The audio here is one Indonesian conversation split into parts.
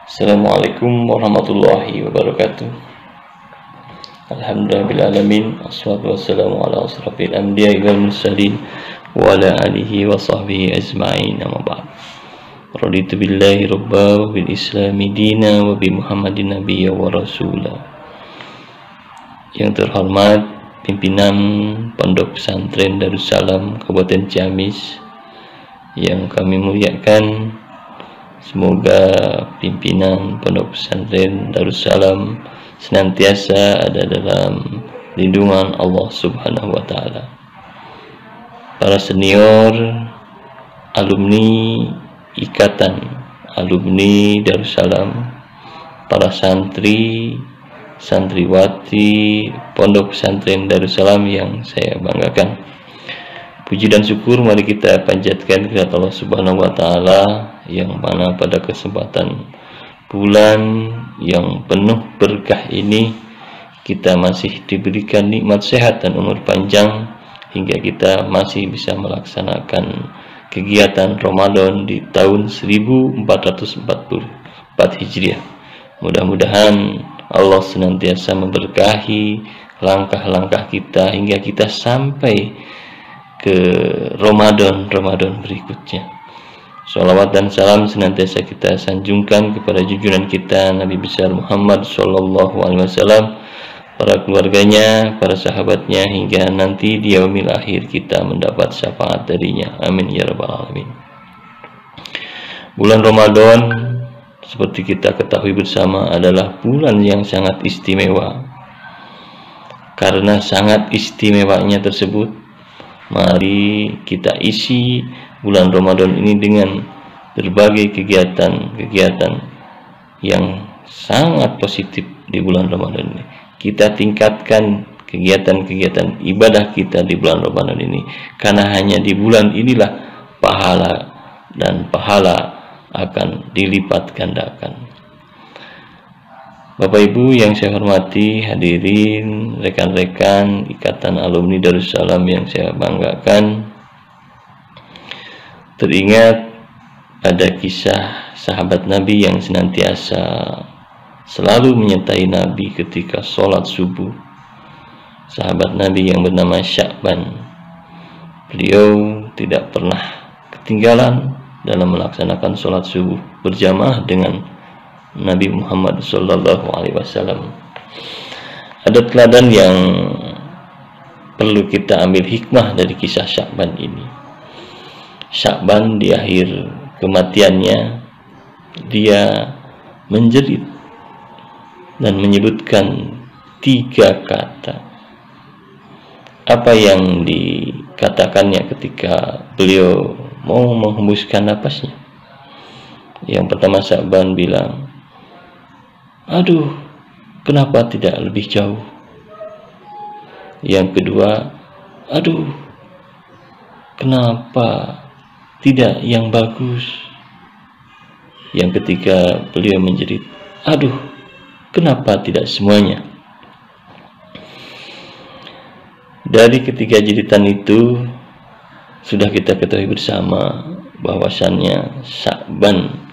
Assalamualaikum warahmatullahi wabarakatuh. Alhamdulillahirrahmanirrahim. Assalatu wassalamu ala asrafil anbiya'i wal mursalin wa ala alihi wa sahbihi ajma'in, amma ba'd. Raditu billahi rabba wa bil islami dina wa bi muhammadin nabiyya wa rasula. Yang terhormat pimpinan Pondok Pesantren Darussalam Kabupaten Ciamis yang kami muliakan, semoga pimpinan Pondok Pesantren Darussalam senantiasa ada dalam lindungan Allah Subhanahu wa Ta'ala. Para senior, alumni Ikatan Alumni Darussalam, para santri, santriwati Pondok Pesantren Darussalam yang saya banggakan. Puji dan syukur mari kita panjatkan kepada Allah Subhanahu wa Ta'ala, yang mana pada kesempatan bulan yang penuh berkah ini kita masih diberikan nikmat sehat dan umur panjang hingga kita masih bisa melaksanakan kegiatan Ramadan di tahun 1444 Hijriah. Mudah-mudahan Allah senantiasa memberkahi langkah-langkah kita hingga kita sampai ke Ramadan berikutnya. Sholawat dan salam senantiasa kita sanjungkan kepada junjungan kita Nabi besar Muhammad Sallallahu Alaihi Wasallam, para keluarganya, para sahabatnya, hingga nanti di yaumil akhir kita mendapat syafaat darinya. Amin ya rabbal alamin. Bulan Ramadan seperti kita ketahui bersama adalah bulan yang sangat istimewa. Karena sangat istimewanya tersebut, mari kita isi bulan Ramadan ini dengan berbagai kegiatan-kegiatan yang sangat positif di bulan Ramadan ini. Kita tingkatkan kegiatan-kegiatan ibadah kita di bulan Ramadan ini, karena hanya di bulan inilah pahala dan pahala akan dilipat gandakan. Bapak Ibu yang saya hormati, hadirin, rekan-rekan Ikatan Alumni Darussalam yang saya banggakan, teringat ada kisah sahabat Nabi yang senantiasa selalu menyertai Nabi ketika sholat subuh. Sahabat Nabi yang bernama Sya'ban. Beliau tidak pernah ketinggalan dalam melaksanakan sholat subuh berjamaah dengan Nabi Muhammad Sallallahu Alaihi Wasallam. Ada teladan yang perlu kita ambil hikmah dari kisah Sya'ban ini. Sya'ban di akhir kematiannya, dia menjerit dan menyebutkan 3 kata. Apa yang dikatakannya ketika beliau mau menghembuskan napasnya? Yang pertama, Sya'ban bilang, "Aduh, kenapa tidak lebih jauh?" Yang kedua, "Aduh, kenapa tidak yang bagus?" Yang ketiga, beliau menjerit, "Aduh, kenapa tidak semuanya?" Dari ketiga jeritan itu sudah kita ketahui bersama bahwasannya Sya'ban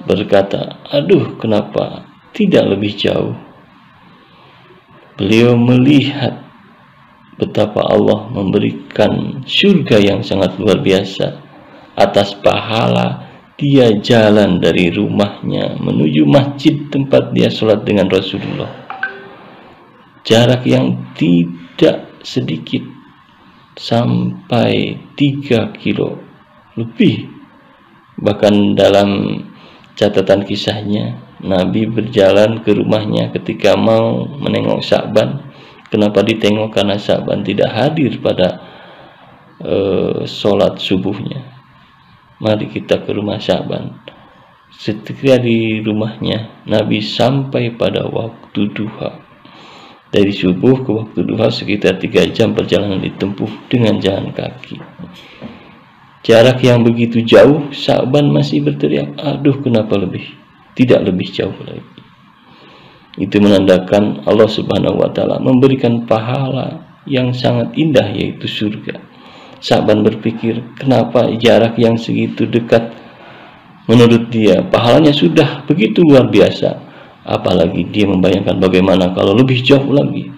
berkata, "Aduh, kenapa tidak lebih jauh?" Beliau melihat betapa Allah memberikan surga yang sangat luar biasa atas pahala dia jalan dari rumahnya menuju masjid tempat dia sholat dengan Rasulullah. Jarak yang tidak sedikit, sampai 3 kilo lebih. Bahkan dalam catatan kisahnya, Nabi berjalan ke rumahnya ketika mau menengok Sya'ban. Kenapa ditengok? Karena Sya'ban tidak hadir pada sholat subuhnya. Mari kita ke rumah Sya'ban. Setelah di rumahnya, Nabi sampai pada waktu duha. Dari subuh ke waktu duha sekitar 3 jam perjalanan ditempuh dengan jalan kaki. Jarak yang begitu jauh, Sya'ban masih berteriak, "Aduh, kenapa tidak lebih jauh lagi?" Itu menandakan Allah Subhanahu wa Ta'ala memberikan pahala yang sangat indah, yaitu surga. Sya'ban berpikir, kenapa jarak yang segitu dekat menurut dia pahalanya sudah begitu luar biasa, apalagi dia membayangkan bagaimana kalau lebih jauh lagi.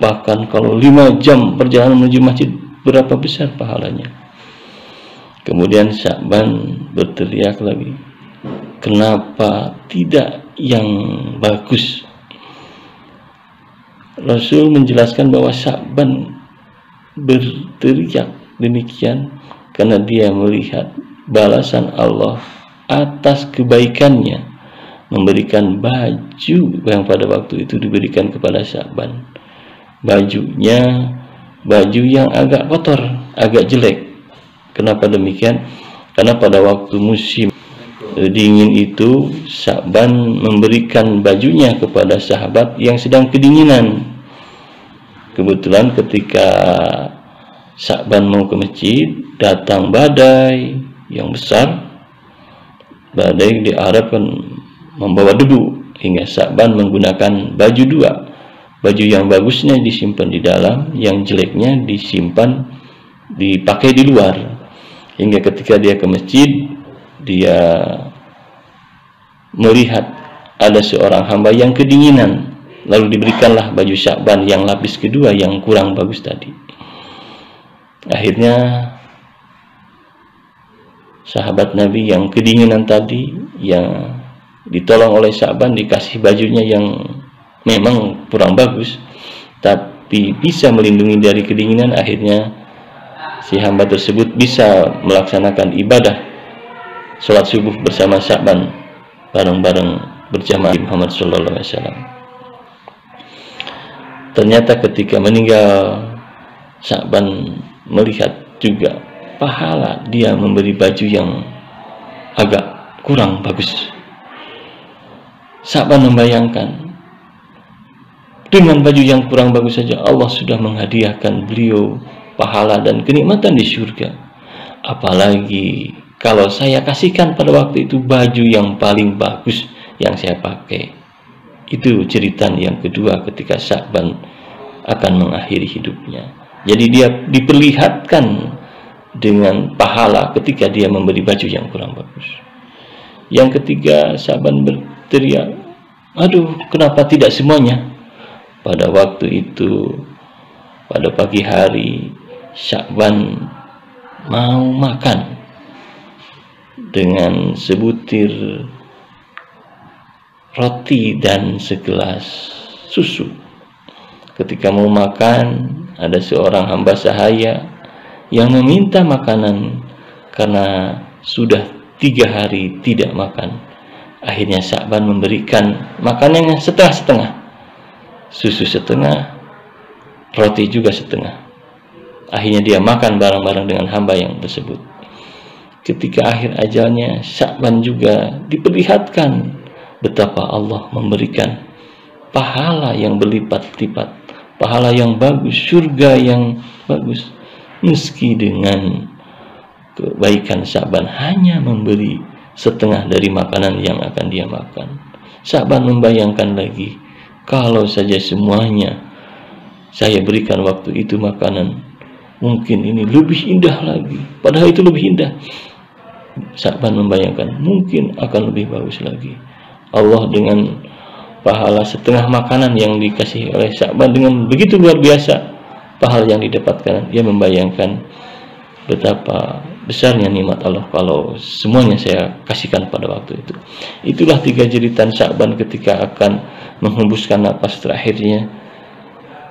Bahkan kalau 5 jam perjalanan menuju masjid, berapa besar pahalanya. Kemudian Sya'ban berteriak lagi, kenapa tidak yang bagus? Rasul menjelaskan bahwa Sya'ban berteriak demikian karena dia melihat balasan Allah atas kebaikannya, memberikan baju yang pada waktu itu diberikan kepada Sya'ban. Bajunya baju yang agak kotor, agak jelek. Kenapa demikian? Karena pada waktu musim dingin itu Sya'ban memberikan bajunya kepada sahabat yang sedang kedinginan. Kebetulan ketika Sya'ban mau ke masjid, datang badai yang besar. Badai diharapkan membawa debu, hingga Sya'ban menggunakan baju dua. Baju yang bagusnya disimpan di dalam, yang jeleknya disimpan, dipakai di luar. Hingga ketika dia ke masjid, dia melihat ada seorang hamba yang kedinginan, lalu diberikanlah baju Sya'ban yang lapis kedua yang kurang bagus tadi. Akhirnya sahabat Nabi yang kedinginan tadi, yang ditolong oleh Sya'ban, dikasih bajunya yang memang kurang bagus tapi bisa melindungi dari kedinginan. Akhirnya si hamba tersebut bisa melaksanakan ibadah sholat subuh bersama Sya'ban bareng-bareng berjamaah Muhammad sallallahu alaihi wasallam. Ternyata ketika meninggal, Sya'ban melihat juga pahala dia memberi baju yang agak kurang bagus. Sya'ban membayangkan dengan baju yang kurang bagus saja Allah sudah menghadiahkan beliau pahala dan kenikmatan di surga. Apalagi kalau saya kasihkan pada waktu itu baju yang paling bagus yang saya pakai. Itu cerita yang kedua ketika Sya'ban akan mengakhiri hidupnya. Jadi dia diperlihatkan dengan pahala ketika dia memberi baju yang kurang bagus. Yang ketiga, Sya'ban berteriak, aduh, kenapa tidak semuanya? Pada waktu itu, pada pagi hari, Sya'ban mau makan dengan sebutir roti dan segelas susu. Ketika mau makan, ada seorang hamba sahaya yang meminta makanan karena sudah 3 hari tidak makan. Akhirnya Sya'ban memberikan makanan yang setengah-setengah, susu setengah, roti juga setengah. Akhirnya dia makan bareng-bareng dengan hamba yang tersebut. Ketika akhir ajalnya, Sya'ban juga diperlihatkan betapa Allah memberikan pahala yang berlipat-lipat, pahala yang bagus, surga yang bagus. Meski dengan kebaikan Sya'ban hanya memberi setengah dari makanan yang akan dia makan. Sya'ban membayangkan lagi, kalau saja semuanya saya berikan waktu itu makanan, mungkin ini lebih indah lagi. Padahal itu lebih indah. Sya'ban membayangkan mungkin akan lebih bagus lagi. Allah dengan pahala setengah makanan yang dikasih oleh Sya'ban dengan begitu luar biasa pahala yang didapatkan, dia membayangkan betapa besarnya nikmat Allah kalau semuanya saya kasihkan pada waktu itu. Itulah 3 jeritan Sya'ban ketika akan menghembuskan napas terakhirnya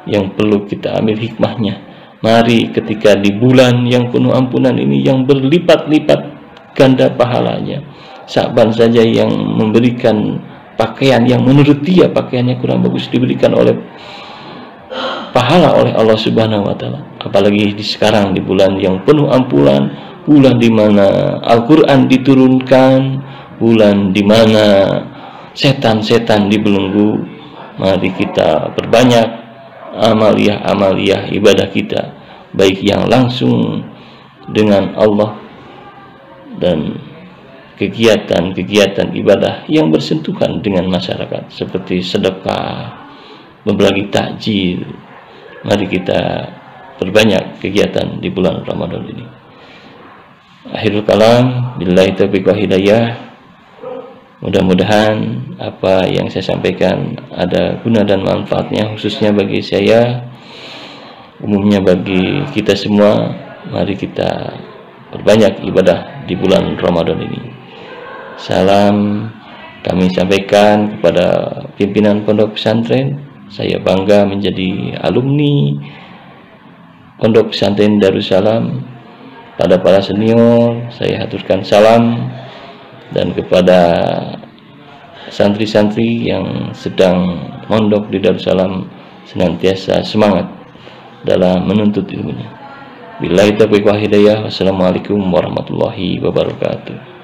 yang perlu kita ambil hikmahnya. Mari ketika di bulan yang penuh ampunan ini, yang berlipat-lipat ganda pahalanya, Sya'ban saja yang memberikan pakaian yang menurut dia pakaiannya kurang bagus diberikan oleh pahala oleh Allah Subhanahu wa taala. Apalagi di sekarang di bulan yang penuh ampunan, bulan di mana Al-Qur'an diturunkan, bulan di mana setan-setan dibelenggu. Mari kita perbanyak amaliyah ibadah kita, baik yang langsung dengan Allah dan kegiatan-kegiatan ibadah yang bersentuhan dengan masyarakat seperti sedekah, berbagi takjil. Mari kita perbanyak kegiatan di bulan Ramadan ini. Akhirul kalam, billahi taufiq wal hidayah. Mudah-mudahan apa yang saya sampaikan ada guna dan manfaatnya, khususnya bagi saya, umumnya bagi kita semua. Mari kita berbanyak ibadah di bulan Ramadan ini. Salam kami sampaikan kepada pimpinan pondok pesantren. Saya bangga menjadi alumni Pondok Pesantren Darussalam. Pada para senior saya haturkan salam, dan kepada santri-santri yang sedang mondok di Darussalam senantiasa semangat dalam menuntut ilmunya. Billahi taufiq wal hidayah. Wassalamualaikum warahmatullahi wabarakatuh.